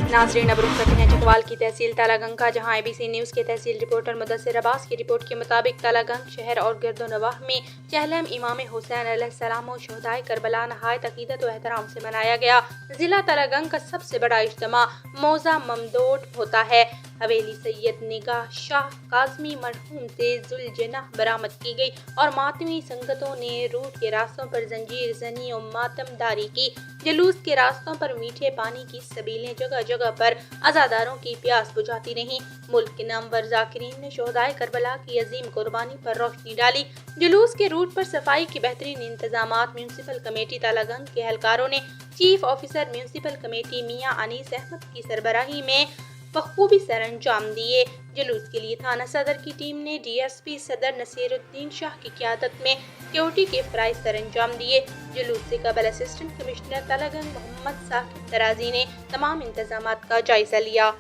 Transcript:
नाजरीन, अब रुख करते हैं चकवाल की तहसील तालागंग का, जहां ABC न्यूज़ के तहसील रिपोर्टर मुदस्सिर अब्बास की रिपोर्ट के मुताबिक तालागंग शहर और गिरदोनवाह में चहलम इमाम हुसैन अलैहिस्सलाम और शहदाए करबला नहायत अकीदत व एहतराम से मनाया गया। जिला तालागंग का सबसे बड़ा इज्तिमा मौजा ममदोड होता है। हवेली सैयद निगाह शाह काज़मी मरहूम से जुलजनाह बरामद की गई और मातमी संगतों ने रूट के रास्तों पर जंजीर जनी और मातमदारी की। जुलूस के रास्तों पर मीठे पानी की सबीलें जगह जगह पर अज़ादारों की प्यास बुझाती रहीं। मुल्क के नामवर ज़ाकिरीन ने शहदाए करबला की अजीम कुर्बानी पर रोशनी डाली। जुलूस के रूट पर सफाई के बेहतरीन इंतजामात म्यूनसिपल कमेटी तालागंग के एहलकारों ने चीफ ऑफिसर म्यूनसिपल कमेटी मियां अनीस अहमद की सरबराही में बखूबी सर अंजाम दिए। जुलूस के लिए थाना सदर की टीम ने DSP सदर नसीरुद्दीन शाह की क़यादत में सिक्योरिटी के फ़राइज़ सर अंजाम दिए। जुलूस से कबल असिस्टेंट कमिश्नर तालागंग मोहम्मद साकिब तराजी ने तमाम इंतजामात का जायजा लिया।